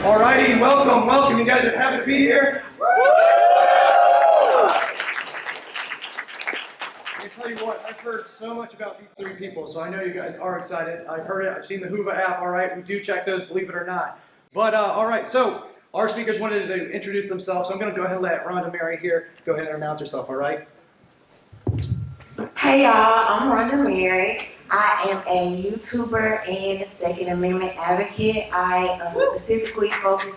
All righty, welcome. You guys are happy to be here. I tell you what, I've heard so much about these three people, so I know you guys are excited. I've heard it. I've seen the Hoova app. All right, we do check those, believe it or not. But all right, so our speakers wanted to introduce themselves, so I'm going to go ahead and let Rhonda Mary here go ahead and announce herself. All right. Hey y'all, I'm Rhonda Mary. I am a YouTuber and a Second Amendment advocate. I specifically focus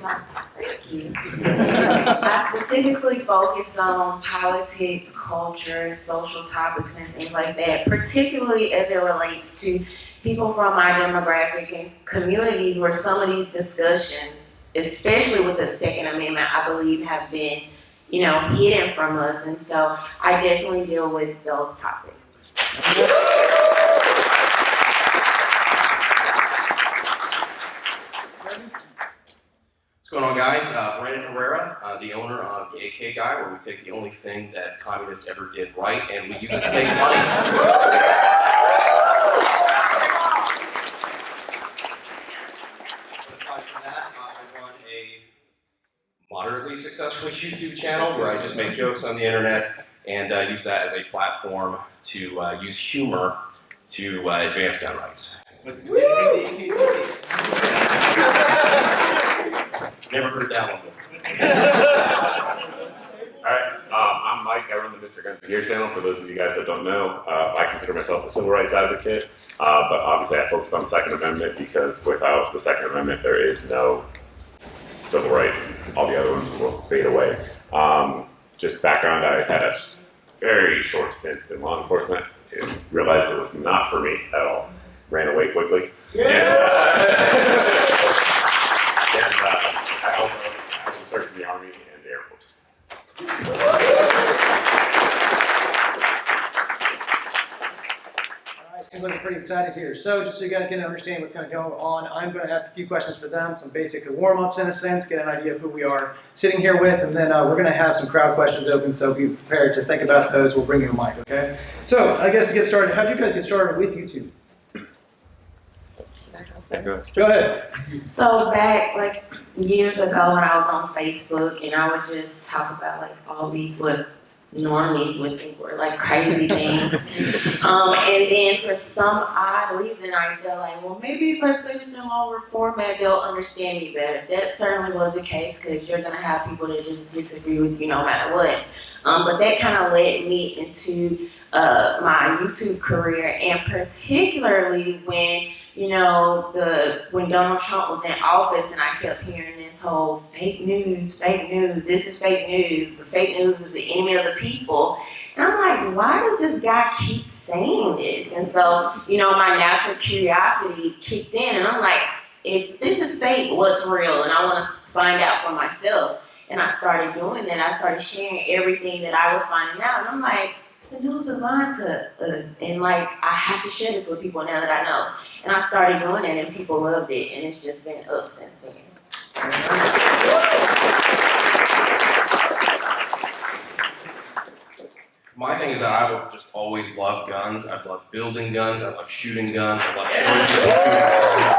on politics, culture, social topics, and things like that, particularly as it relates to people from my demographic and communities where some of these discussions, especially with the Second Amendment, I believe have been, hidden from us. And so I definitely deal with those topics. What's going on, guys? Brandon Herrera, the owner of the AK Guy, where we take the only thing that communists ever did right and we use it to make money. Aside from that, I run a moderately successful YouTube channel where I just make jokes on the internet and use that as a platform to use humor to advance gun rights. Never heard that one before. Alright, I'm Mike. I run the Mrgunsngear channel. For those of you guys that don't know, I consider myself a civil rights advocate, but obviously I focus on Second Amendment because without the Second Amendment there is no civil rights. All the other ones will fade away. Just background, I had a very short stint in law enforcement and realized it was not for me at all. Ran away quickly. I also served in the Army and the Air Force. All right, seems like we're pretty excited here. So just so you guys get an understanding what's going to go on, I'm going to ask a few questions for them, some basic warm-ups in a sense, get an idea of who we are sitting here with, and then we're going to have some crowd questions open, so be prepared to think about those. We'll bring you a mic, okay? So I guess to get started, how did you guys get started with YouTube? Go ahead. So back years ago when I was on Facebook and I would just talk about all these what normies would think were crazy things. And then for some odd reason I felt like, well, maybe if I say this in longer format they'll understand me better. That certainly was the case because you're going to have people that just disagree with you no matter what. But that kind of led me into my YouTube career, and particularly when when Donald Trump was in office and I kept hearing this whole fake news, this is fake news, the fake news is the enemy of the people. And I'm like, why does this guy keep saying this? And so, my natural curiosity kicked in and I'm like, if this is fake, what's real? And I want to find out for myself. And I started doing that. I started sharing everything that I was finding out. And I'm like, the news is lying to us, and I have to share this with people now that I know. And I started doing it, and people loved it, and it's just been up since then. My thing is that I will just always love guns. I've loved building guns. I love shooting guns. I love showing people shooting guns.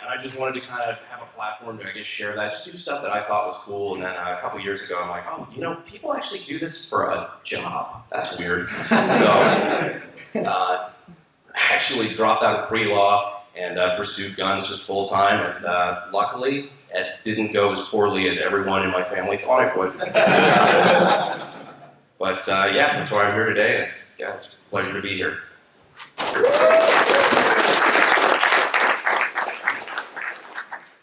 And I just wanted to kind of have a platform to, share that, just do stuff that I thought was cool. And then a couple years ago, I'm like, oh, people actually do this for a job. That's weird. So I actually dropped out of pre-law and pursued guns just full time. And luckily, it didn't go as poorly as everyone in my family thought it would. But yeah, that's why I'm here today. It's a pleasure to be here.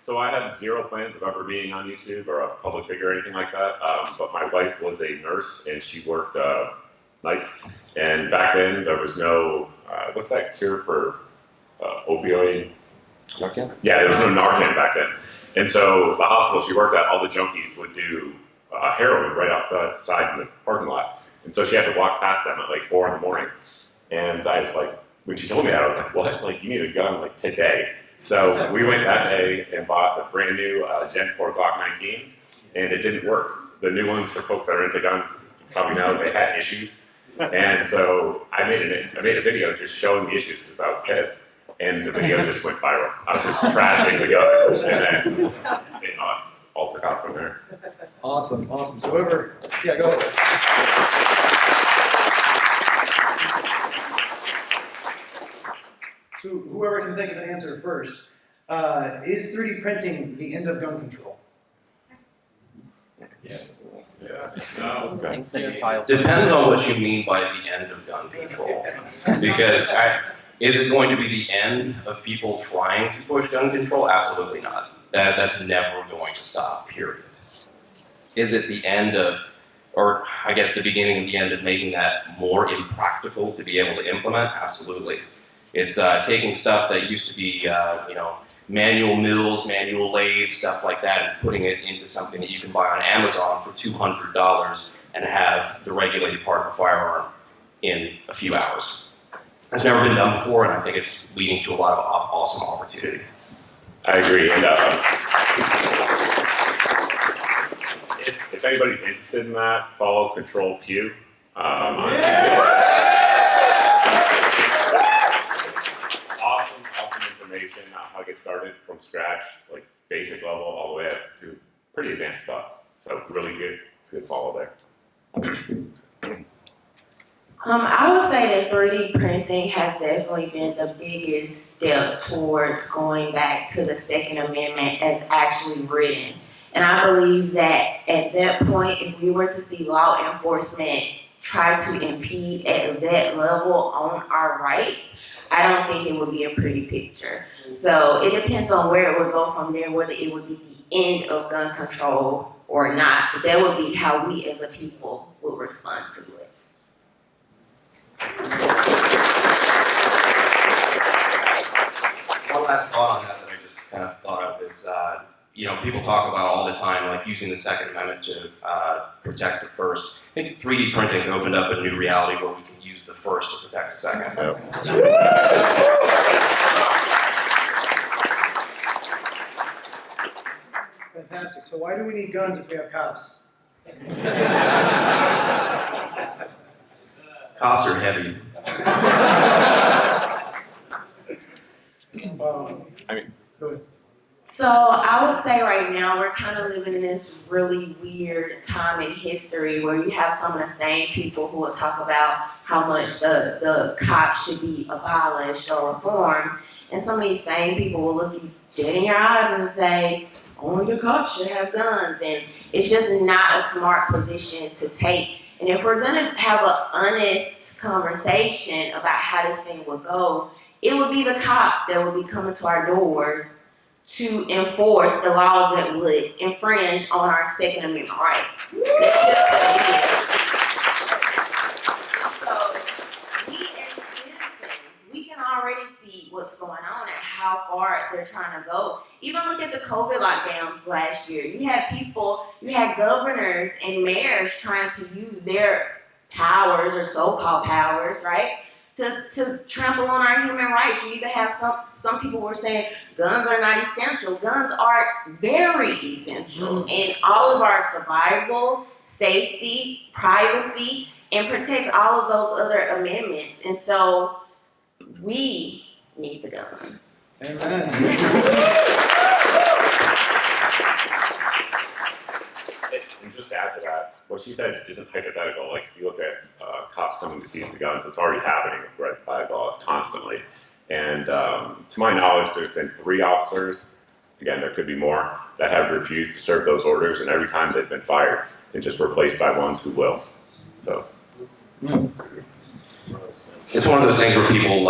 So I had zero plans of ever being on YouTube or a public figure or anything like that, but my wife was a nurse and she worked nights. And back then there was no, what's that cure for opioid? Narcan? Yeah, there was no Narcan back then. And so the hospital she worked at, all the junkies would do heroin right outside in the parking lot. And so she had to walk past them at 4 in the morning. And I was like, when she told me that, I was like, what? You need a gun today. So we went that day and bought the brand new Gen 4 Glock 19, and it didn't work. The new ones, for folks that are into guns, probably know they had issues. And so I made a video just showing the issues because I was pissed. and the video just went viral. I was just trashing the gun, and then all took off from there. Awesome, awesome. So whoever, yeah, go ahead. So whoever can think of an answer first, is 3D printing the end of gun control? Okay. Depends on what you mean by the end of gun control. Because is it going to be the end of people trying to push gun control? Absolutely not. That's never going to stop, period. Is it the end of, or I guess the beginning of the end of making that more impractical to be able to implement? Absolutely. It's taking stuff that used to be, manual mills, manual lathes, stuff like that, and putting it into something that you can buy on Amazon for $200 and have the regulated part of a firearm in a few hours. That's never been done before, and I think it's leading to a lot of awesome opportunity. I agree. And if anybody's interested in that, follow Control Q. Awesome information on how to get started from scratch, like basic level all the way up to pretty advanced stuff. So really good follow there. I would say that 3D printing has definitely been the biggest step towards going back to the Second Amendment as actually written. And I believe that at that point, if we were to see law enforcement try to impede at that level on our rights, I don't think it would be a pretty picture. So it depends on where it would go from there, whether it would be the end of gun control or not. But that would be how we as a people would respond to it. One last thought on that I just kind of thought of is, people talk about all the time, like using the Second Amendment to protect the First. I think 3D printing has opened up a new reality where we can use the First to protect the Second. Fantastic. So why do we need guns if we have cops? Cops are heavy. Go ahead. So I would say right now we're kind of living in this really weird time in history where you have some of the same people who will talk about how much the cops should be abolished or reformed, and some of these same people will look you dead in your eyes and say, only the cops should have guns, and it's just not a smart position to take. And if we're gonna have an honest conversation about how this thing would go, it would be the cops that would be coming to our doors to enforce the laws that would infringe on our Second Amendment rights. That's just what it is. So we as citizens, we can already see what's going on and how far they're trying to go. Even look at the COVID lockdowns last year. You had governors and mayors trying to use their powers or so-called powers, right? To trample on our human rights. You even have some people were saying guns are not essential. Guns are very essential in all of our survival, safety, privacy, and protects all of those other amendments. And so we need the guns. Amen. And just to add to that, what she said isn't hypothetical. Like, if you look at cops coming to seize the guns, it's already happening with red flag laws constantly. And to my knowledge, there's been 3 officers, again, there could be more, that have refused to serve those orders, and every time they've been fired, they're just replaced by ones who will. So. It's one of those things where people,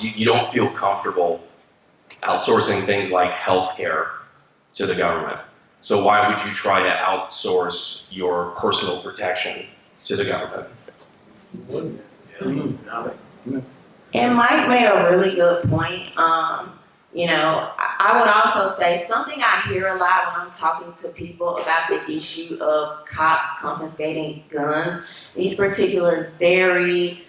you don't feel comfortable outsourcing things like healthcare to the government. So why would you try to outsource your personal protection to the government? And Mike made a really good point. I would also say something I hear a lot when I'm talking to people about the issue of cops confiscating guns. These particular very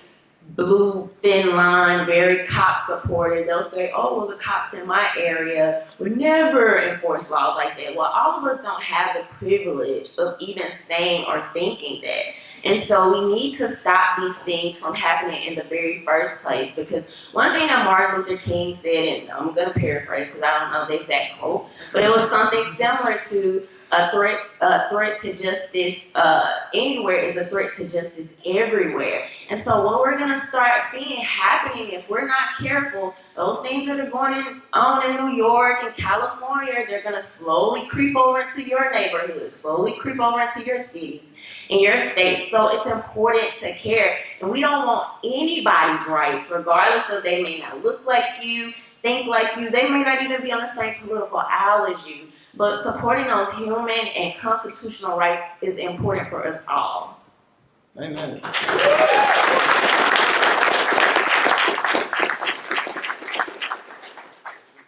blue thin line, very cop supported. They'll say, oh, well, the cops in my area would never enforce laws like that. Well, all of us don't have the privilege of even saying or thinking that. And so we need to stop these things from happening in the very first place, because one thing that Martin Luther King said, and I'm going to paraphrase because I don't know the exact quote, but it was something similar to a threat to justice anywhere is a threat to justice everywhere. And so what we're going to start seeing happening, if we're not careful, those things that are going on in New York and California, they're going to slowly creep over into your neighborhoods, slowly creep over into your cities and your states. So it's important to care. And we don't want anybody's rights, regardless of they may not look like you, think like you, they may not even be on the same political aisle as you. But supporting those human and constitutional rights is important for us all. Amen.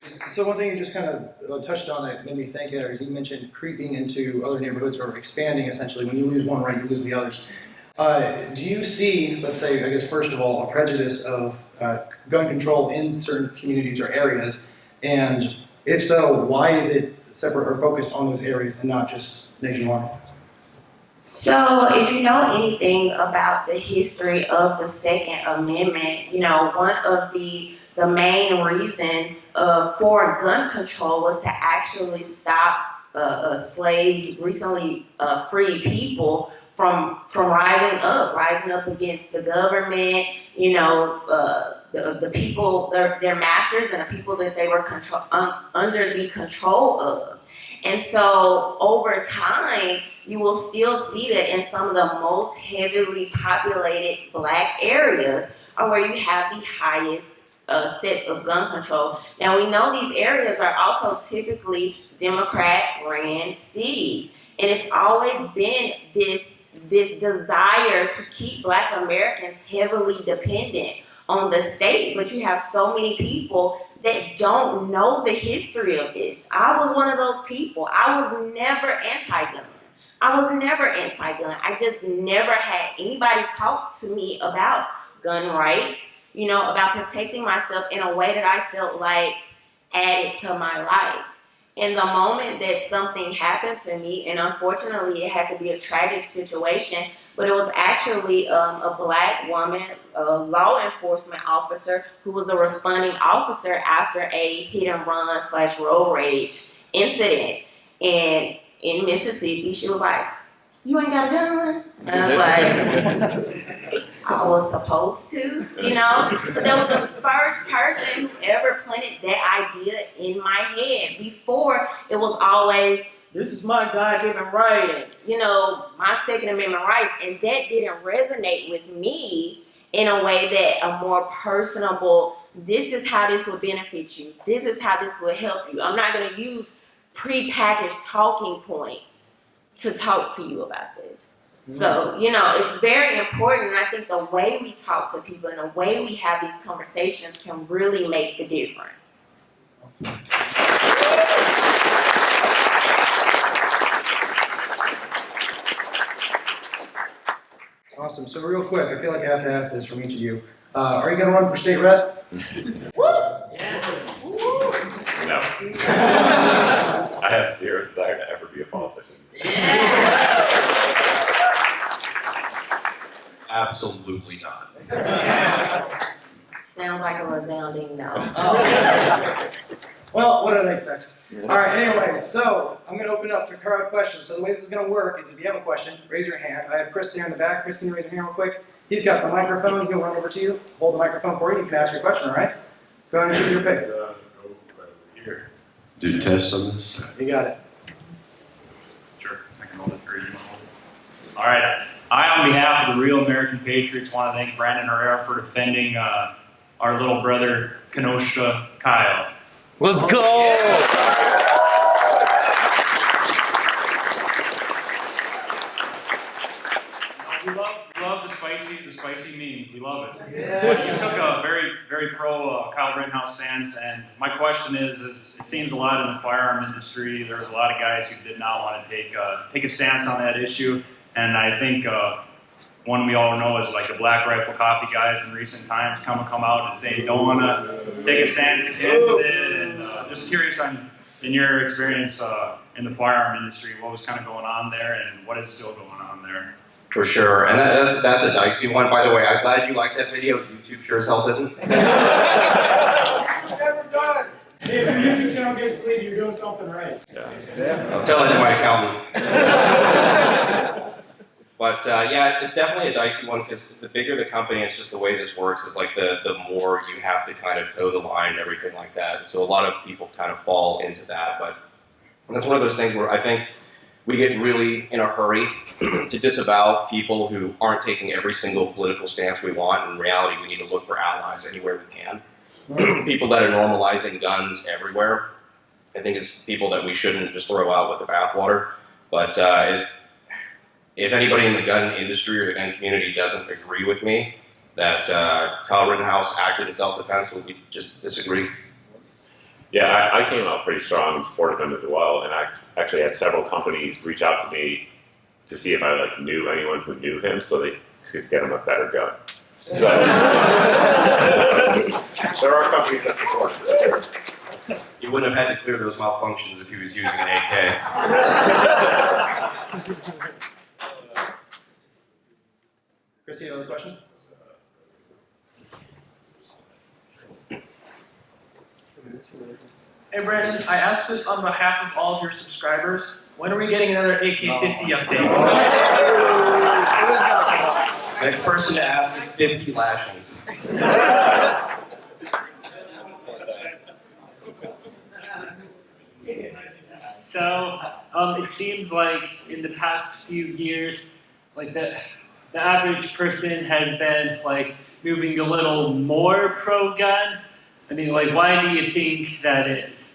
So one thing you just kind of touched on that made me think there is you mentioned creeping into other neighborhoods or expanding essentially. When you lose one right, you lose the others. Do you see, let's say, I guess first of all, a prejudice of gun control in certain communities or areas? And if so, why is it separate or focused on those areas and not just nationwide? So if you know anything about the history of the Second Amendment, you know, one of the main reasons for gun control was to actually stop slaves, recently freed people from rising up against the government, you know, the people, their masters, and the people that they were under the control of. And so over time, you will still see that in some of the most heavily populated Black areas are where you have the highest sets of gun control. Now we know these areas are also typically Democrat-ran cities, and it's always been this desire to keep Black Americans heavily dependent on the state. But you have so many people that don't know the history of this. I was one of those people. I was never anti-gun. I just never had anybody talk to me about gun rights, you know, about protecting myself in a way that I felt like added to my life. In the moment that something happened to me, and unfortunately it had to be a tragic situation, but it was actually a Black woman, a law enforcement officer, who was a responding officer after a hit and run / road rage incident. And in Mississippi, she was like, "You ain't got a gun?" And I was like, I was supposed to, you know? But that was the first person who ever planted that idea in my head. Before, it was always, this is my God-given right, and, you know, my Second Amendment rights. And that didn't resonate with me in a way that a more personable, this is how this will benefit you. This is how this will help you. I'm not going to use prepackaged talking points to talk to you about this. So, you know, it's very important, and I think the way we talk to people and the way we have these conversations can really make the difference. Awesome. So real quick, I feel like I have to ask this from each of you. Are you going to run for state rep? No. I have zero desire to ever be a politician. Absolutely not. Sounds like a resounding no. Well, what did I expect? All right, anyway, so I'm going to open up for crowd questions. So the way this is going to work is if you have a question, raise your hand. I have Chris here in the back. Chris, can you raise your hand real quick? He's got the microphone. He'll run over to you, hold the microphone for you. You can ask your question, all right? Go ahead and choose your pick. Here. Do test on this? You got it. Sure, I can hold it for you. All right. I, on behalf of the Real American Patriots, want to thank Brandon Herrera for defending our little brother, Kenosha Kyle. Let's go! We love the spicy memes. We love it. Yeah. You took a very pro Kyle Rittenhouse stance, and my question is it seems a lot in the firearm industry, there's a lot of guys who did not want to take a stance on that issue, and I think one we all know is like the Black Rifle Coffee guys in recent times come out and say don't want to take a stance against it. And just curious in your experience in the firearm industry, what was kind of going on there and what is still going on there? For sure, and that's a dicey one. By the way, I'm glad you liked that video. YouTube sure as hell didn't. Never does. Hey, if your YouTube channel gets deleted, you're doing something right. I'm telling you, my accountant. But yeah, it's definitely a dicey one because the bigger the company, it's just the way this works is like the more you have to kind of toe the line and everything like that. And so a lot of people kind of fall into that. But that's one of those things where I think we get really in a hurry to disavow people who aren't taking every single political stance we want. In reality, we need to look for allies anywhere we can. People that are normalizing guns everywhere, I think it's people that we shouldn't just throw out with the bathwater. But if anybody in the gun industry or the gun community doesn't agree with me that Kyle Rittenhouse acted in self-defense, would we just disagree? Yeah, I came out pretty strong in support of him as well, and I actually had several companies reach out to me to see if I knew anyone who knew him so they could get him a better gun. So there are companies that support him. You wouldn't have had to clear those malfunctions if he was using an AK. Chrissy, another question? Hey Brandon, I asked this on behalf of all of your subscribers. When are we getting another AK-50 update? Next person to ask is 50 lashings. So, it seems like in the past few years, like the average person has been like moving a little more pro-gun. I mean, like, why do you think that is?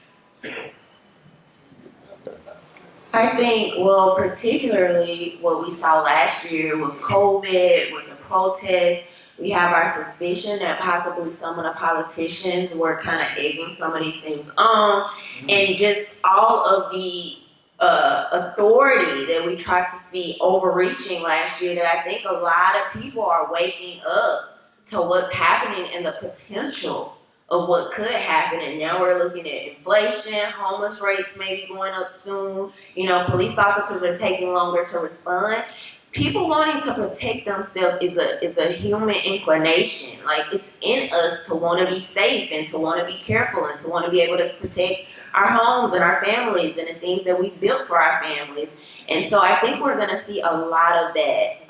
I think, well, particularly what we saw last year with COVID, with the protests, we have our suspicion that possibly some of the politicians were kind of egging some of these things on, and just all of the authority that we tried to see overreaching last year, that I think a lot of people are waking up to what's happening and the potential of what could happen. And now we're looking at inflation, homeless rates maybe going up soon, police officers are taking longer to respond. People wanting to protect themselves is a human inclination. Like, it's in us to want to be safe and to want to be careful and to want to be able to protect our homes and our families and the things that we built for our families. And so I think we're going to see a lot of that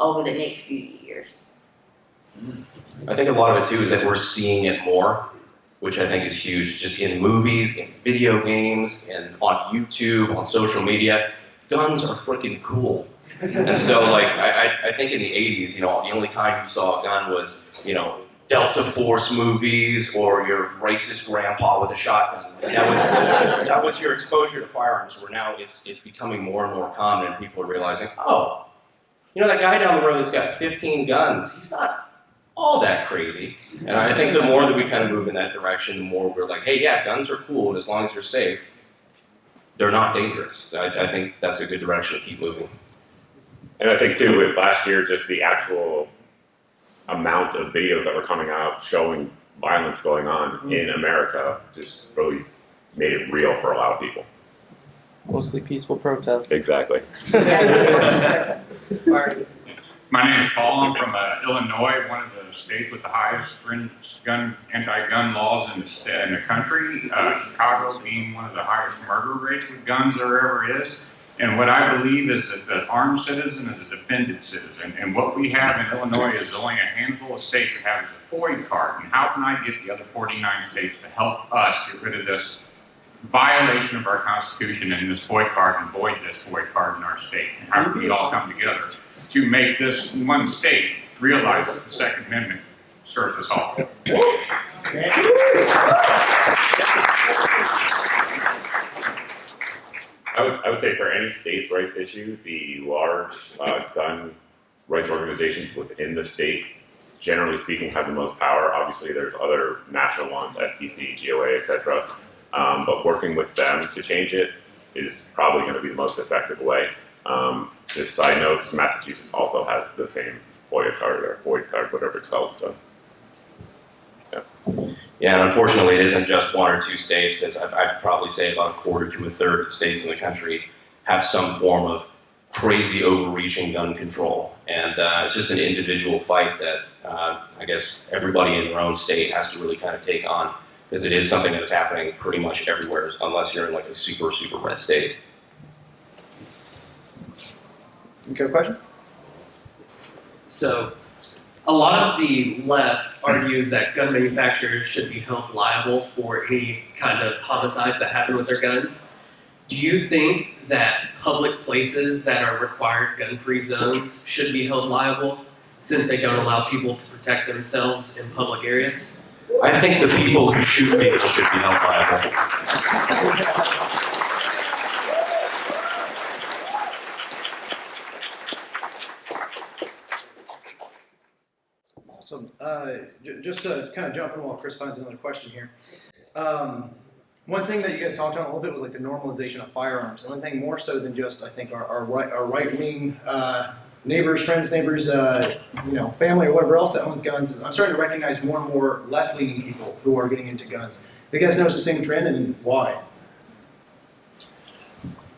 over the next few years. I think a lot of it too is that we're seeing it more, which I think is huge. Just in movies, in video games, and on YouTube, on social media, guns are freaking cool. And so, I think in the 80s, the only time you saw a gun was, Delta Force movies or your racist grandpa with a shotgun. That was your exposure to firearms. Where now it's becoming more and more common, and people are realizing, oh, that guy down the road that's got 15 guns, he's not all that crazy. And I think the more that we kind of move in that direction, the more we're like, hey, yeah, guns are cool, and as long as you're safe, they're not dangerous. I think that's a good direction to keep moving. And I think too, with last year, just the actual amount of videos that were coming out showing violence going on in America just really made it real for a lot of people. Mostly peaceful protests. Exactly. My name is Paul. I'm from Illinois, one of the states with the highest anti-gun laws in the country. Chicago being one of the highest murder rates with guns there ever is. And what I believe is that the armed citizen is a defended citizen. And what we have in Illinois is only a handful of states that have a FOID card. And how can I get the other 49 states to help us get rid of this violation of our Constitution and this FOID card and void this FOID card in our state? And how can we all come together to make this one state realize that the Second Amendment serves us all? I would say for any states' rights issue, the large gun rights organizations within the state, generally speaking, have the most power. Obviously, there's other national ones, FTC, GOA, etc. But working with them to change it is probably going to be the most effective way. Just side note, Massachusetts also has the same FOIA card or FOIA card, whatever it's called. So. Yeah, and unfortunately, it isn't just one or two states, because I'd probably say about a quarter to a third of the states in the country have some form of crazy overreaching gun control. And it's just an individual fight that I guess everybody in their own state has to really kind of take on, because it is something that is happening pretty much everywhere, unless you're in like a super, super red state. You got a question? So, a lot of the left argues that gun manufacturers should be held liable for any kind of homicides that happen with their guns. Do you think that public places that are required gun-free zones should be held liable since they don't allow people to protect themselves in public areas? I think the people who shoot people should be held liable. Awesome. Just to kind of jump in while Chris finds another question here. One thing that you guys talked on a little bit was like the normalization of firearms. And one thing more so than just, I think, our right-wing neighbors, friends, neighbors, family or whatever else that owns guns. I'm starting to recognize more and more left-leaning people who are getting into guns. Have you guys noticed the same trend, and why?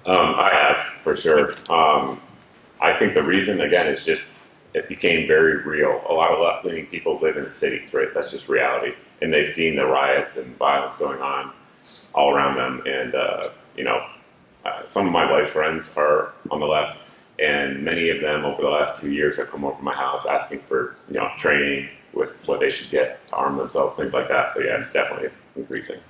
I have, for sure. I think the reason, again, is just it became very real. A lot of left-leaning people live in the cities, right? That's just reality. And they've seen the riots and violence going on all around them. And, some of my wife's friends are on the left, and many of them over the last 2 years have come over to my house asking for, training with what they should get to arm themselves, things like that. So yeah, it's definitely increasing.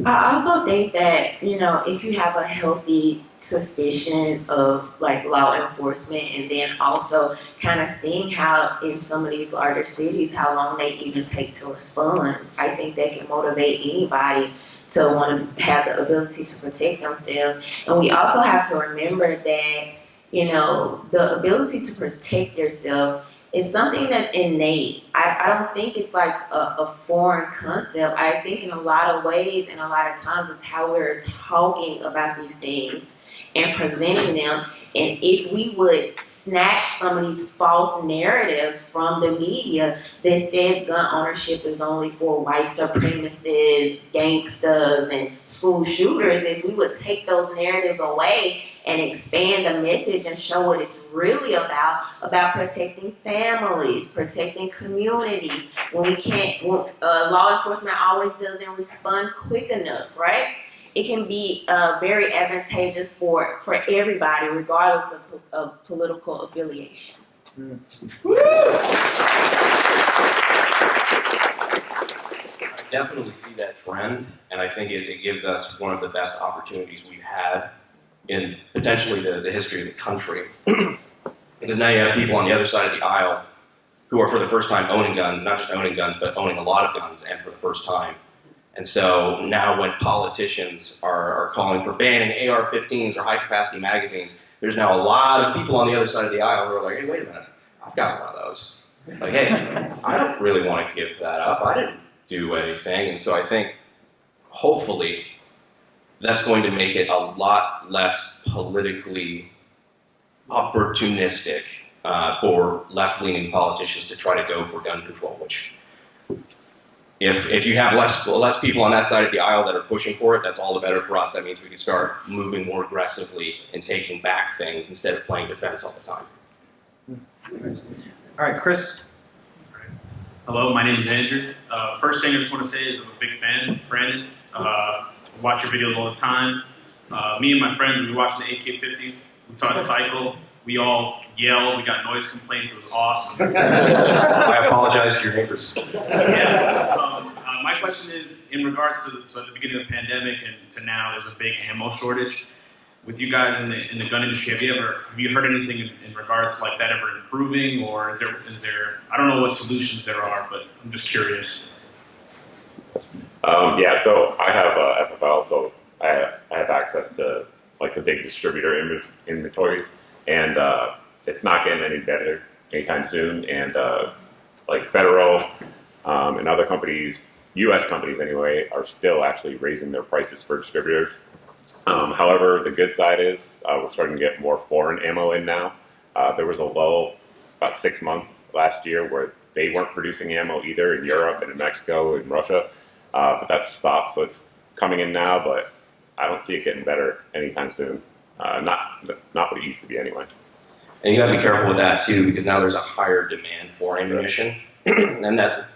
I also think that, if you have a healthy suspicion of like law enforcement, and then also kind of seeing how in some of these larger cities, how long they even take to respond, I think that can motivate anybody to want to have the ability to protect themselves. And we also have to remember that, the ability to protect yourself is something that's innate. I don't think it's like a foreign concept. I think in a lot of ways and a lot of times it's how we're talking about these things and presenting them. And if we would snatch some of these false narratives from the media that says gun ownership is only for white supremacists, gangsters, and school shooters, if we would take those narratives away and expand the message and show what it's really about protecting families, protecting communities. When we can't, law enforcement always doesn't respond quick enough, right? It can be very advantageous for everybody, regardless of political affiliation. I definitely see that trend, and I think it gives us one of the best opportunities we've had in potentially the history of the country. Because now you have people on the other side of the aisle who are for the first time owning guns, not just owning guns, but owning a lot of guns, and for the first time. And so now when politicians are calling for banning AR-15s or high-capacity magazines, there's now a lot of people on the other side of the aisle who are like, hey, wait a minute, I've got one of those. Like, hey, I don't really want to give that up. I didn't do anything. And so I think, hopefully, that's going to make it a lot less politically opportunistic for left-leaning politicians to try to go for gun control, which... If you have less people on that side of the aisle that are pushing for it, that's all the better for us. That means we can start moving more aggressively and taking back things instead of playing defense all the time. Nice. All right, Chris. Hello, my name is Andrew. First thing I just want to say is I'm a big fan, Brandon. Watch your videos all the time. Me and my friends, we watched the AK-50. We taught cycle. We all yelled. We got noise complaints. It was awesome. I apologize to your neighbors. My question is, in regards to at the beginning of the pandemic and to now, there's a big ammo shortage. With you guys in the gun industry, have you heard anything in regards to like that ever improving, or is there I don't know what solutions there are, but I'm just curious. So I have FFL, so I have access to like the big distributor inventories, and it's not getting any better anytime soon. And like Federal and other companies, U.S. companies anyway, are still actually raising their prices for distributors. However, the good side is we're starting to get more foreign ammo in now. There was a lull about 6 months last year where they weren't producing ammo either in Europe and in Mexico and Russia, but that's stopped, so it's coming in now, but I don't see it getting better anytime soon. Not what it used to be anyway. And you got to be careful with that too, because now there's a higher demand for ammunition, and that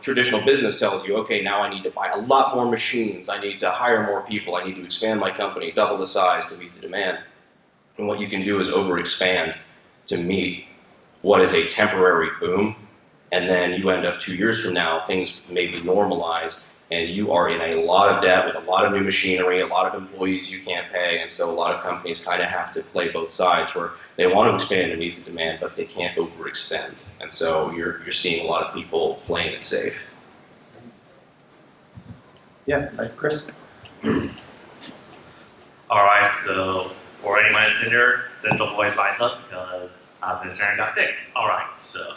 traditional business tells you, okay, now I need to buy a lot more machines, I need to hire more people, I need to expand my company, double the size to meet the demand. And what you can do is overexpand to meet what is a temporary boom, and then you end up 2 years from now, things maybe normalize, and you are in a lot of debt with a lot of new machinery, a lot of employees you can't pay, and so a lot of companies kind of have to play both sides where they want to expand to meet the demand, but they can't overextend. And so you're seeing a lot of people playing it safe. Yeah, Chris? Alright, so for anyone that's in there, send the boy advice up because I was in there and got picked. Alright, so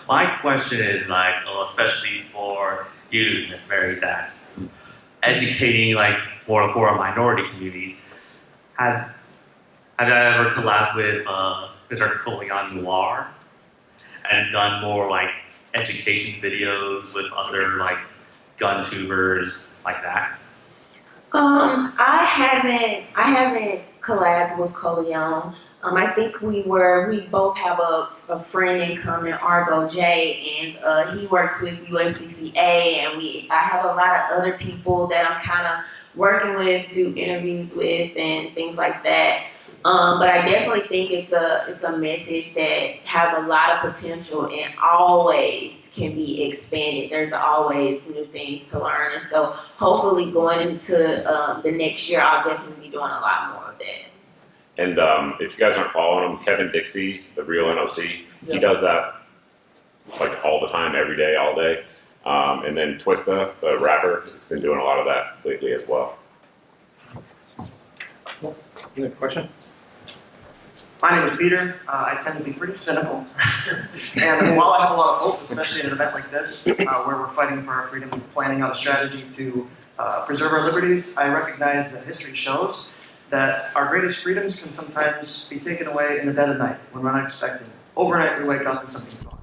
my question is especially for you, Miss Mary, that educating more poor minority communities, have you ever collabed with Mr. Coleon Noir and done more education videos with other gun tubers like that? I haven't collabed with Coleon. I think we both have a friend in common, Argo J, and he works with USCCA, and I have a lot of other people that I'm kind of working with, do interviews with, and things like that. But I definitely think it's a message that has a lot of potential and always can be expanded. There's always new things to learn, and so hopefully going into the next year, I'll definitely be doing a lot more of that. And if you guys aren't following him, Kevin Dixie, the real NOC, he does that all the time, every day, all day. And then Twista, the rapper, has been doing a lot of that lately as well. Any question? My name is Peter. I tend to be pretty cynical. And while I have a lot of hope, especially at an event like this, where we're fighting for our freedom and planning out a strategy to preserve our liberties, I recognize that history shows that our greatest freedoms can sometimes be taken away in the dead of night when we're not expecting it. Overnight, we wake up and something's gone.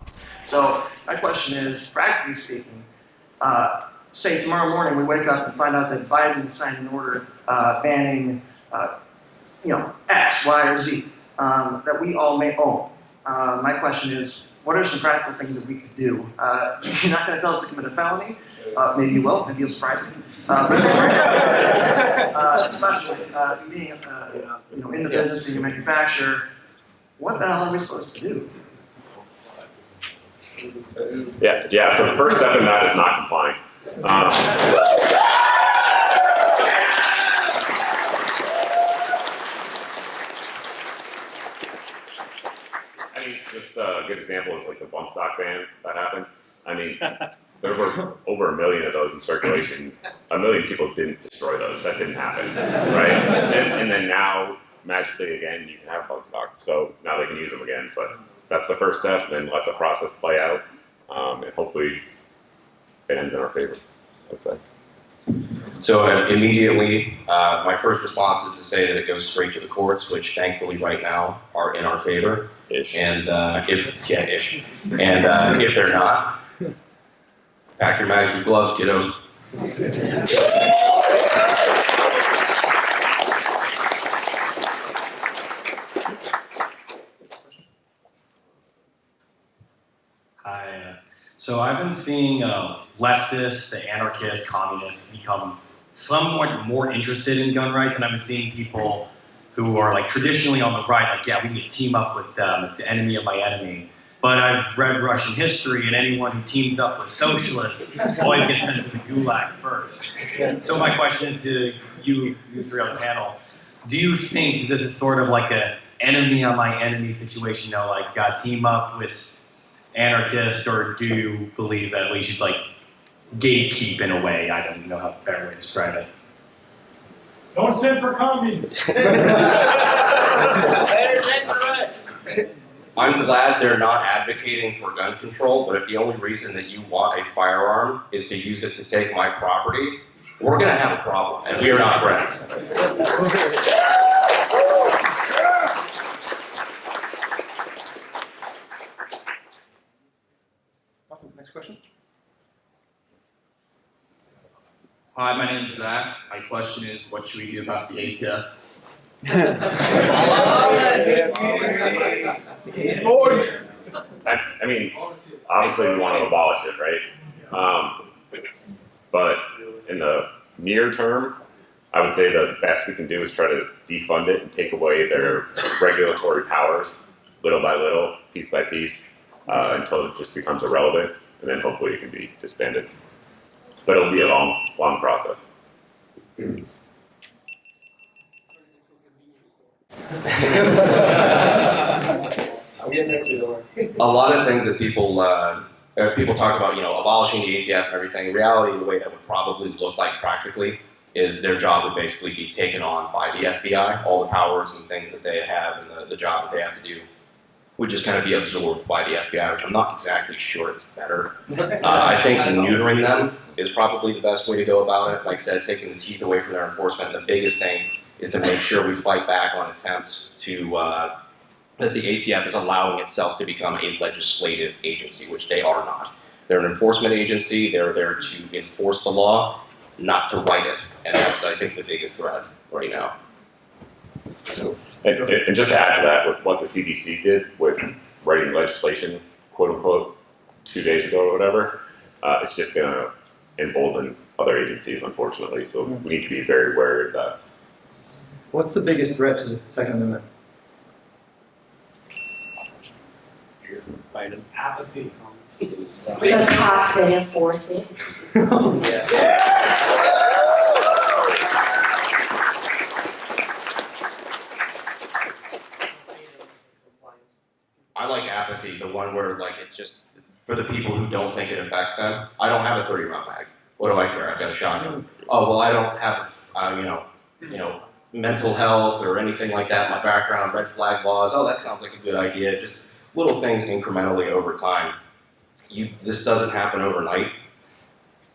So my question is, practically speaking, say tomorrow morning we wake up and find out that Biden signed an order banning X, Y, or Z that we all may own. My question is, what are some practical things that we could do? You're not going to tell us to commit a felony. Maybe you will. Maybe you'll surprise me. But especially being, in the business, being a manufacturer, what the hell are we supposed to do? Yeah. So the first step in that is not complying. Just a good example is the bump stock ban that happened. There were over 1 million of those in circulation. 1 million people didn't destroy those. That didn't happen, right? And then now, magically again, you can have bump stocks. So now they can use them again. But that's the first step. Then let the process play out, and hopefully it ends in our favor, I'd say. So immediately, my first response is to say that it goes straight to the courts, which thankfully right now are in our favor. Ish. And if they're not, pack your bags with gloves, kiddos. Hi. So I've been seeing leftists, anarchists, communists become somewhat more interested in gun rights, and I've been seeing people who are traditionally on the right, we need to team up with them, it's the enemy of my enemy. But I've read Russian history, and anyone who teams up with socialists always gets sent to the gulag first. So my question to you three on the panel, do you think this is sort of a enemy on my enemy situation, team up with anarchists, or do you believe that we should gatekeep in a way? I don't know how the better way to describe it. Don't send for commies. I'm glad they're not advocating for gun control, but if the only reason that you want a firearm is to use it to take my property, we're gonna have a problem, and we are not friends. Awesome. Next question. Hi, my name is Zach. My question is, what should we do about the ATF? I mean, obviously we want to abolish it, right? But in the near term, I would say the best we can do is try to defund it and take away their regulatory powers, little by little, piece by piece, until it just becomes irrelevant, and then hopefully it can be disbanded. But it'll be a long, long process. A lot of things that people talk about, abolishing the ATF and everything. In reality, the way that would probably look like practically is their job would basically be taken on by the FBI. All the powers and things that they have and the job that they have to do would just kind of be absorbed by the FBI, which I'm not exactly sure is better. I think neutering them is probably the best way to go about it. Like I said, taking the teeth away from their enforcement. And the biggest thing is to make sure we fight back on attempts to that the ATF is allowing itself to become a legislative agency, which they are not. They're an enforcement agency. They're there to enforce the law, not to write it. And that's, I think, the biggest threat right now. And just to add to that, with what the CDC did with writing legislation, quote unquote, 2 days ago or whatever, it's just going to embolden other agencies, unfortunately. So we need to be very wary of that. What's the biggest threat to the Second Amendment? Apathy. The cops that enforce it. I like apathy, the one where it's just for the people who don't think it affects them. I don't have a 30-round mag. What do I care? I've got a shotgun. Oh well, I don't have mental health or anything like that. My background, red flag laws. Oh, that sounds like a good idea. Just little things incrementally over time. This doesn't happen overnight,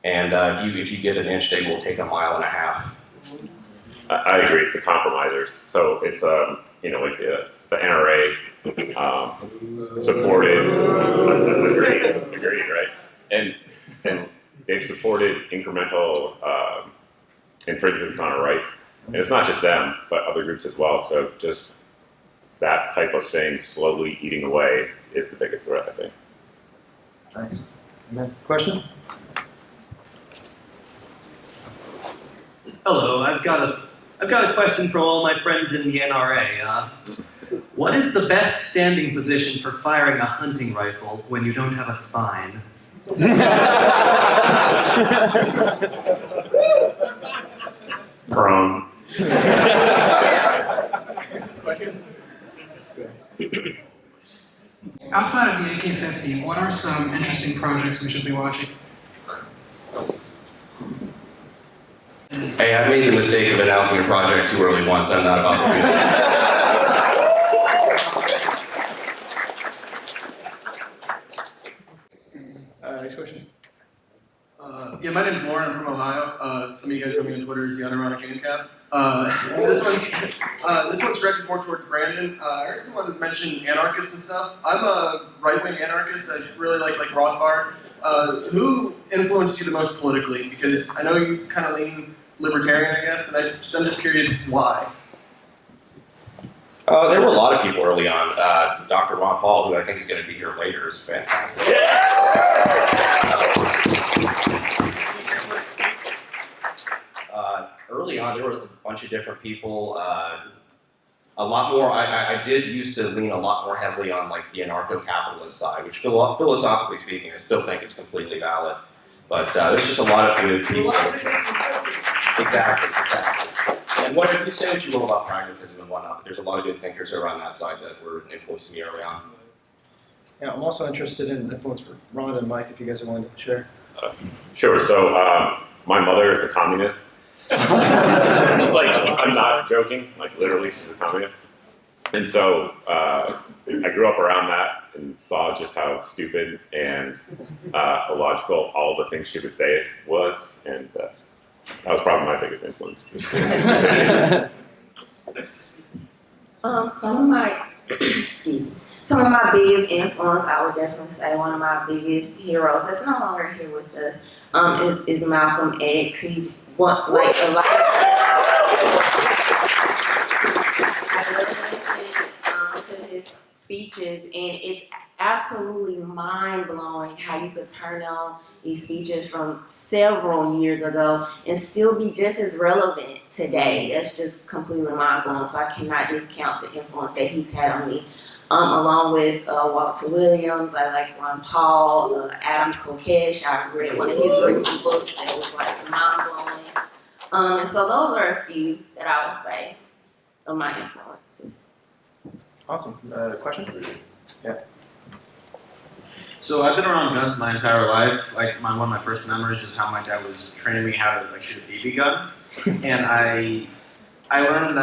and if you give an inch, they will take a mile and a half. I agree. It's the compromisers. So it's like the NRA supported. Agreed, right? And they've supported incremental infringements on our rights, and it's not just them, but other groups as well. So just that type of thing slowly eating away is the biggest threat, I think. Thanks. Question? Hello, I've got a question for all my friends in the NRA. What is the best standing position for firing a hunting rifle when you don't have a spine? Prone. Question? Outside of the AK-50, what are some interesting projects we should be watching? Hey, I made the mistake of announcing a project too early once. I'm not about to do that. Next question. Yeah, my name is Lauren. I'm from Ohio. Some of you guys know me on Twitter as the unironic ANCAP. This one's directed more towards Brandon. I heard someone mention anarchists and stuff. I'm a right-wing anarchist. I really like Rothbard. Who influenced you the most politically? Because I know you kind of lean libertarian, I guess, and I'm just curious why. There were a lot of people early on. Dr. Ron Paul, who I think is going to be here later, is fantastic. Early on, there were a bunch of different people. A lot more. I did used to lean a lot more heavily on the anarcho-capitalist side, which philosophically speaking, I still think is completely valid. But there's just a lot of good people. Exactly. And what you say what you will about pragmatism and whatnot, but there's a lot of good thinkers around that side that were influencing me early on. Yeah, I'm also interested in influence for Rhonda and Mike, if you guys are willing to share. Sure. So my mother is a communist. I'm not joking. Literally, she's a communist. And so I grew up around that and saw just how stupid and illogical all the things she would say was. And That was probably my biggest influence. Some of my, excuse me, some of my biggest influence, I would definitely say one of my biggest heroes that's no longer here with us, is Malcolm X. He's one, like a lot of I listen to his speeches, and it's absolutely mind-blowing how you could turn on these speeches from several years ago and still be just as relevant today. That's just completely mind-blowing, so I cannot discount the influence that he's had on me. Along with Walter Williams, I like Ron Paul, Adam Kokesh. I've read one of his recent books that was like mind-blowing. And so those are a few that I would say of my influences. Awesome. Question? Yeah. So I've been around guns my entire life. Like one of my first memories is how my dad was training me how to shoot a BB gun, and I learned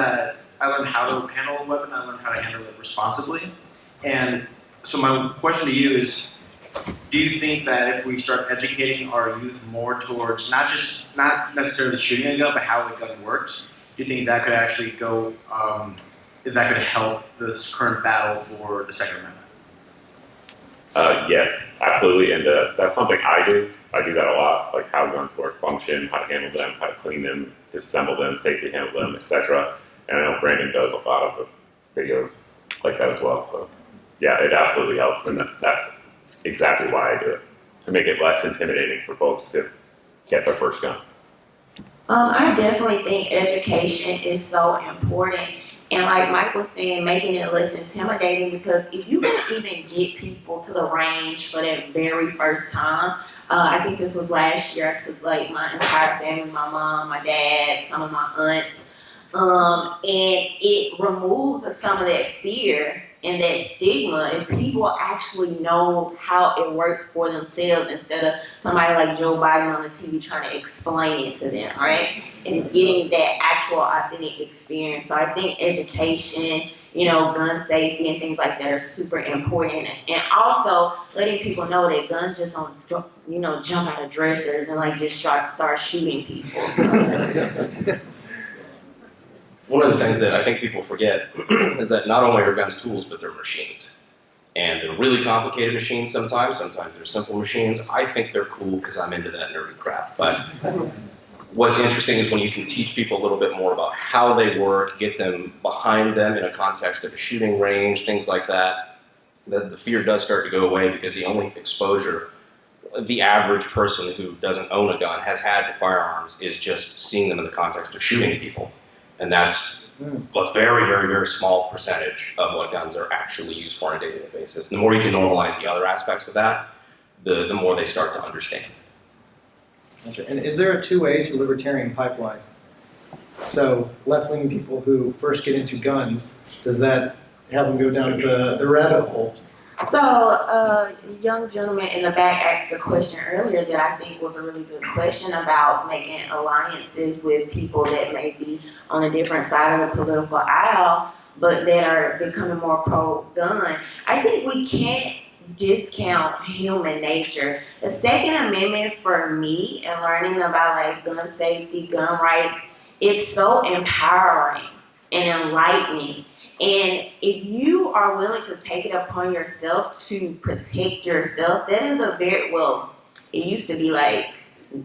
how to handle a weapon. I learned how to handle it responsibly. And so my question to you is, do you think that if we start educating our youth more towards not necessarily shooting a gun, but how the gun works, do you think that could actually go, that could help this current battle for the Second Amendment? Yes, absolutely, and that's something I do. I do that a lot, like how guns work, function, how to handle them, how to clean them, disassemble them, safely handle them, etc. And I know Brandon does a lot of videos like that as well. So yeah, it absolutely helps, and that's exactly why I do it, to make it less intimidating for folks to get their first gun. I definitely think education is so important. And like Mike was saying, making it less intimidating, because if you can even get people to the range for that very first time, I think this was last year, I took like my entire family, my mom, my dad, some of my aunts, and it removes some of that fear and that stigma if people actually know how it works for themselves instead of somebody like Joe Biden on the TV trying to explain it to them, right? And getting that actual authentic experience. So I think education, gun safety and things like that are super important. And also letting people know that guns just don't, jump out of dressers and like just start shooting people. So. One of the things that I think people forget is that not only are guns tools, but they're machines. And they're really complicated machines sometimes. Sometimes they're simple machines. I think they're cool because I'm into that nerdy crap. But what's interesting is when you can teach people a little bit more about how they work, get them behind them in a context of a shooting range, things like that, the fear does start to go away, because the only exposure the average person who doesn't own a gun has had to firearms is just seeing them in the context of shooting people. And that's a very, very, very small percentage of what guns are actually used for on a day-to-day basis. And the more you can normalize the other aspects of that, the more they start to understand. Gotcha. And is there a two-way to libertarian pipeline? So left-leaning people who first get into guns, does that have them go down the rabbit hole? So, a young gentleman in the back asked a question earlier that I think was a really good question about making alliances with people that may be on a different side of the political aisle, but that are becoming more pro-gun. I think we can't discount human nature. The Second Amendment for me, and learning about like gun safety, gun rights, it's so empowering and enlightening. And if you are willing to take it upon yourself to protect yourself, that is a very, well, it used to be like,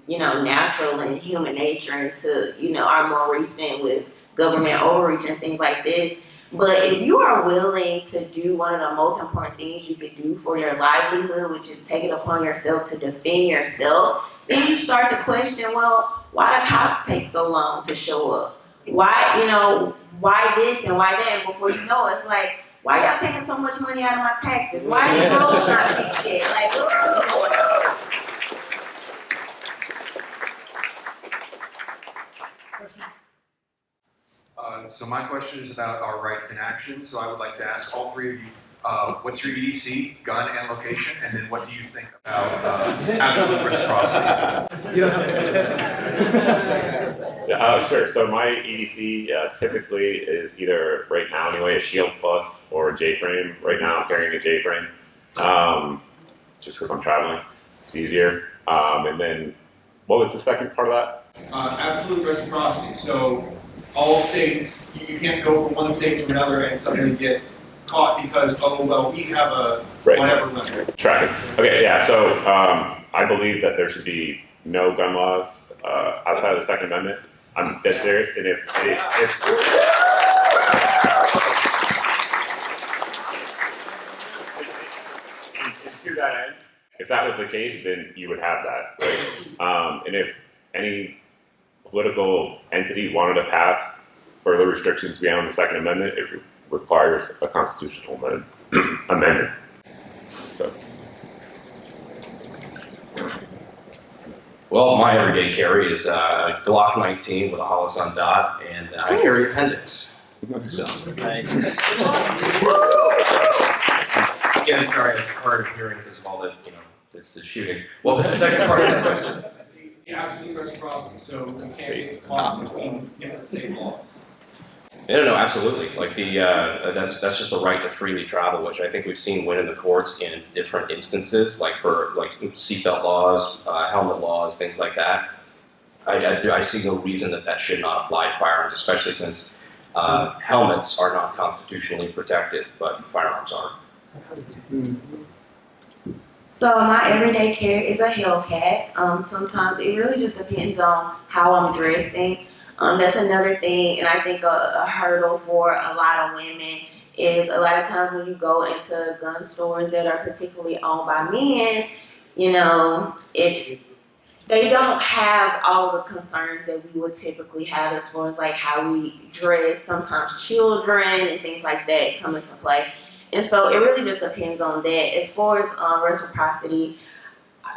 natural and human nature into, our more recent with government overreach and things like this. But if you are willing to do one of the most important things you could do for your livelihood, which is take it upon yourself to defend yourself, then you start to question, well, why do cops take so long to show up? Why, why this and why that? And before you know it, it's like, why y'all taking so much money out of my taxes? Why these roads not fixed yet? Like, what's going on? So my question is about our rights in action. So I would like to ask all three of you, what's your EDC, gun, and location? And then what do you think about absolute reciprocity? You don't have to. Yeah, sure. So my EDC typically is either, right now anyway, a Shield Plus or a J-frame. Right now I'm carrying a J-frame, just because I'm traveling. It's easier. And then, what was the second part of that? Absolute reciprocity. So all states, you can't go from one state to another and suddenly get caught because, oh, well, we have a whatever limit. Tracking. Okay, yeah, so I believe that there should be no gun laws outside of the Second Amendment. I'm dead serious. And if to that end, if that was the case, then you would have that, right? And if any political entity wanted to pass further restrictions beyond the Second Amendment, it requires a constitutional amendment. So. Well, my everyday carry is a Glock 19 with a Holosun dot, and I carry appendix. So. Again, sorry, I'm hard of hearing because of all the, the shooting. What was the second part of that question? The absolute reciprocity. So we can't get caught between different state laws. No, absolutely. Like that's just the right to freely travel, which I think we've seen win in the courts in different instances, like for seatbelt laws, helmet laws, things like that. I see no reason that should not apply to firearms, especially since helmets are not constitutionally protected, but firearms are. So my everyday carry is a Hellcat. Sometimes it really just depends on how I'm dressing. That's another thing, and I think a hurdle for a lot of women is a lot of times when you go into gun stores that are particularly owned by men, they don't have all of the concerns that we would typically have as far as like how we dress. Sometimes children and things like that come into play. And so it really just depends on that. As far as reciprocity, I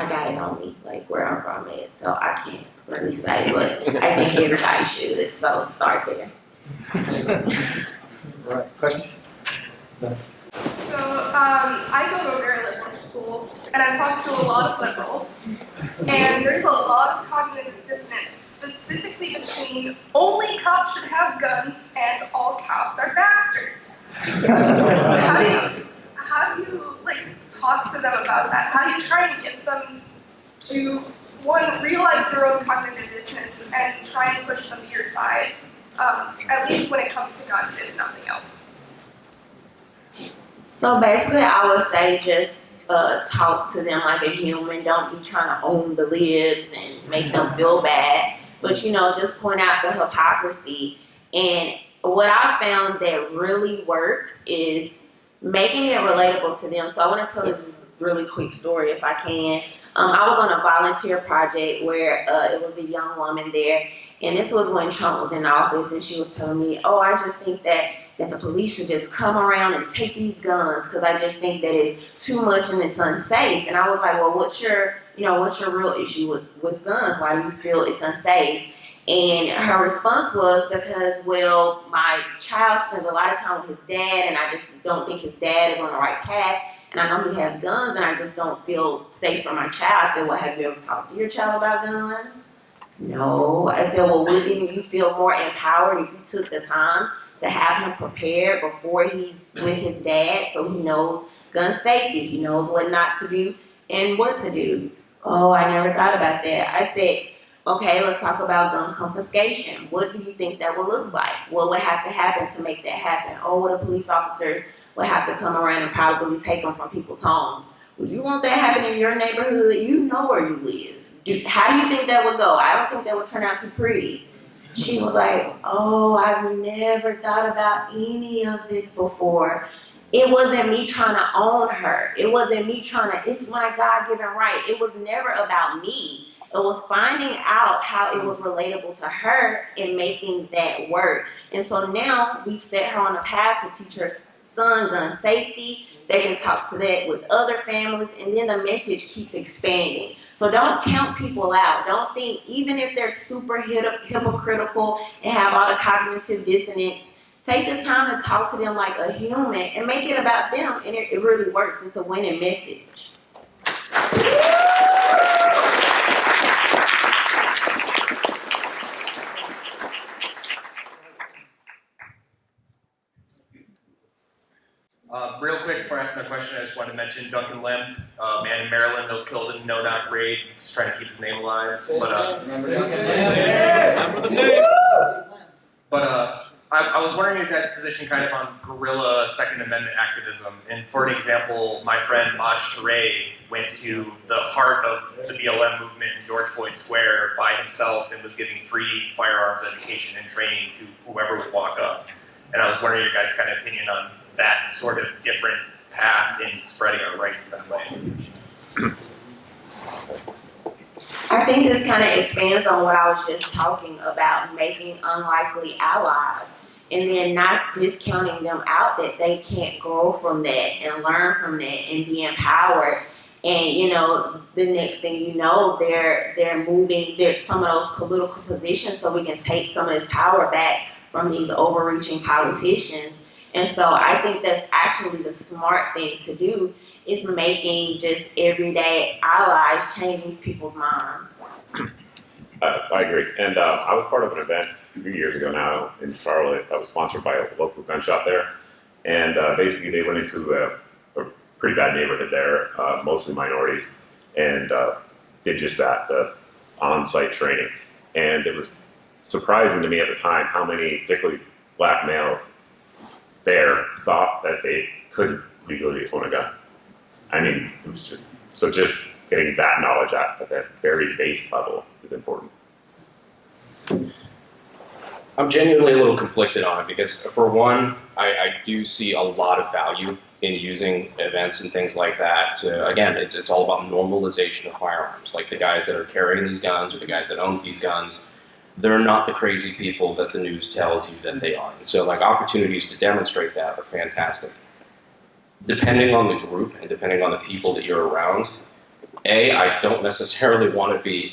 got it on me, like where I'm from at, so I can't really say, but I think everybody should, so start there. Right, questions? So, I go to a very liberal school, and I've talked to a lot of liberals, and there's a lot of cognitive dissonance, specifically between only cops should have guns and all cops are bastards. How do you talk to them about that? How do you try and get them to, one, realize their own cognitive dissonance and try and push them to your side, at least when it comes to guns, if nothing else? So basically, I would say just talk to them like a human. Don't be trying to own the libs and make them feel bad. But, just point out the hypocrisy. And what I found that really works is making it relatable to them. So I want to tell this really quick story if I can. I was on a volunteer project where it was a young woman there, and this was when Trump was in office, and she was telling me, I just think that the police should just come around and take these guns because I just think that it's too much and it's unsafe. And I was like, well, what's your real issue with guns? Why do you feel it's unsafe? And her response was because, well, my child spends a lot of time with his dad, and I just don't think his dad is on the right path. And I know he has guns, and I just don't feel safe for my child. I said, well, have you ever talked to your child about guns? No. I said, well, wouldn't you feel more empowered if you took the time to have him prepared before he's with his dad so he knows gun safety, he knows what not to do and what to do? Oh, I never thought about that. I said, okay, let's talk about gun confiscation. What do you think that would look like? What would have to happen to make that happen? Oh, well, the police officers would have to come around and probably take them from people's homes. Would you want that happening in your neighborhood? You know where you live. How do you think that would go? I don't think that would turn out too pretty. She was like, oh, I've never thought about any of this before. It wasn't me trying to own her. It wasn't me it's my God-given right. It was never about me. It was finding out how it was relatable to her and making that work. And so now we've set her on a path to teach her son gun safety. They can talk to that with other families, and then the message keeps expanding. So don't count people out. Don't think, even if they're super hypocritical and have all the cognitive dissonance, take the time to talk to them like a human and make it about them, and it really works. It's a winning message. Real quick, before I ask my question, I just wanted to mention Duncan Lim, man in Maryland that was killed in a no-knock raid, just trying to keep his name alive. I was wondering your guys' position kind of on guerrilla Second Amendment activism. And for an example, my friend Maj Toure went to the heart of the BLM movement in George Floyd Square by himself and was giving free firearms education and training to whoever would walk up. And I was wondering your guys' kind of opinion on that sort of different path in spreading our rights that way. I think this kind of expands on what I was just talking about, making unlikely allies and then not discounting them out that they can't grow from that and learn from that and be empowered. And the next thing you know, they're moving some of those political positions so we can take some of this power back from these overreaching politicians. And so I think that's actually the smart thing to do, is making just everyday allies, changing people's minds. I agree. And I was part of an event a few years ago now in Charlotte that was sponsored by a local gun shop there. And basically they went into a pretty bad neighborhood there, mostly minorities, and did just that, the on-site training. And it was surprising to me at the time how many, particularly black males there, thought that they could legally own a gun. I mean, it was just getting that knowledge at that very base level is important. I'm genuinely a little conflicted on it because, for one, I do see a lot of value in using events and things like that to, again, it's all about normalization of firearms. Like the guys that are carrying these guns or the guys that own these guns, they're not the crazy people that the news tells you that they are. And so, like, opportunities to demonstrate that are fantastic. Depending on the group and depending on the people that you're around, I don't necessarily want to be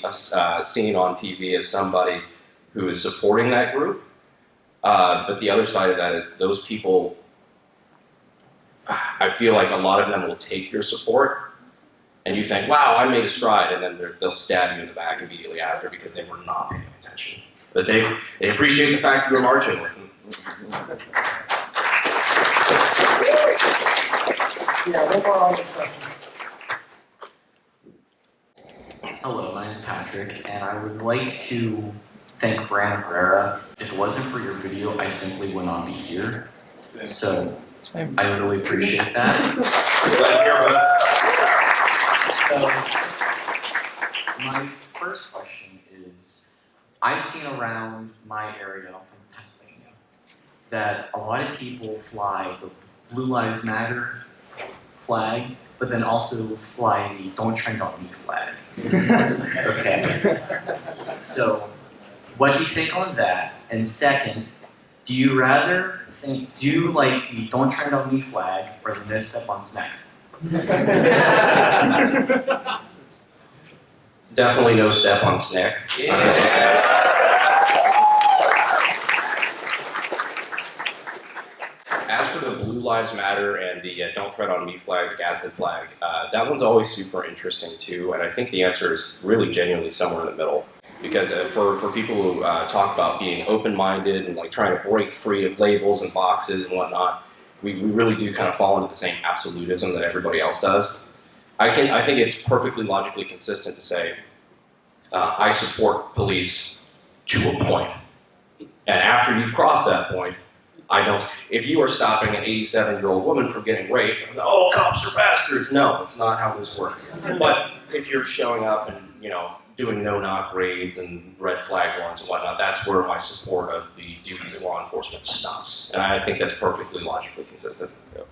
seen on TV as somebody who is supporting that group. But the other side of that is those people, I feel like a lot of them will take your support and you think, wow, I made a stride, and then they'll stab you in the back immediately after because they were not paying attention. But they appreciate the fact you were marching with them. Yeah, one more on this question. Hello, my name is Patrick, and I would like to thank Brandon Herrera. If it wasn't for your video, I simply would not be here. So I really appreciate that. So my first question is, I've seen around my area from Pennsylvania that a lot of people fly the Blue Lives Matter flag, but then also fly the Don't Trend on Me flag. Okay. So, what do you think on that? And second, do you like the Don't Trend on Me flag or the No Step on Snack? Definitely no step on Snick. As for the Blue Lives Matter and the Don't Tread on Me flag, the Gadsden flag, that one's always super interesting too, and I think the answer is really genuinely somewhere in the middle. Because for people who talk about being open-minded and like trying to break free of labels and boxes and whatnot, we really do kind of fall into the same absolutism that everybody else does. I think it's perfectly logically consistent to say, I support police to a point. And after you've crossed that point, I don't. If you are stopping an 87-year-old woman from getting raped, oh, cops are bastards. No, it's not how this works. But if you're showing up and, doing no-knock raids and red flag warrants and whatnot, that's where my support of the duties of law enforcement stops. And I think that's perfectly logically consistent. Yep.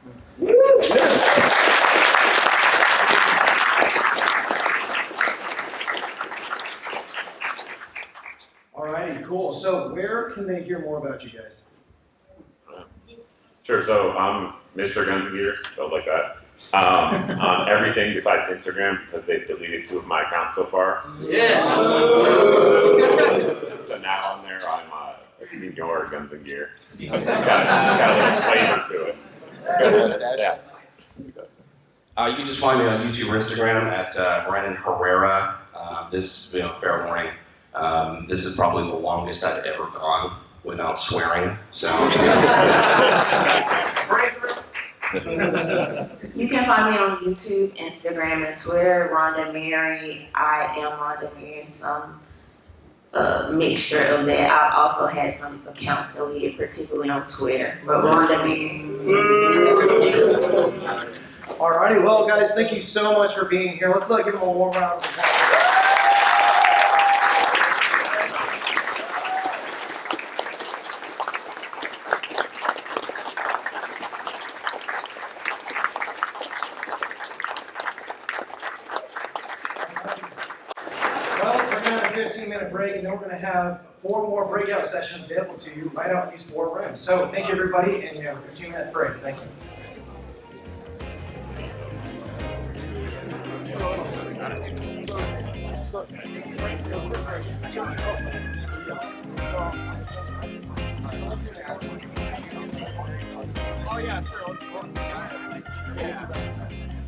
Alrighty, cool. So where can they hear more about you guys? Sure, so I'm Mrgunsngear, spelled like that. On everything besides Instagram, because they've deleted 2 of my accounts so far. Yeah. So now on there, I'm a senior Guns and Gear. Got a little flavor to it. Yeah. You can just find me on YouTube or Instagram at Brandon Herrera. This, fair warning, this is probably the longest I've ever gone without swearing. So. You can find me on YouTube, Instagram, and Twitter, Rhonda Mary. I am Rhonda Mary, some mixture of that. I've also had some accounts deleted, particularly on Twitter, but Rhonda Mary. Alrighty, well guys, thank you so much for being here. Let's give them a warm round of applause. Well, we're going to have a 15-minute break, and then we're going to have 4 more breakout sessions available to you right out in these 4 rooms. So thank you, everybody, and you have a 15-minute break. Thank you. Oh yeah, sure. Yeah.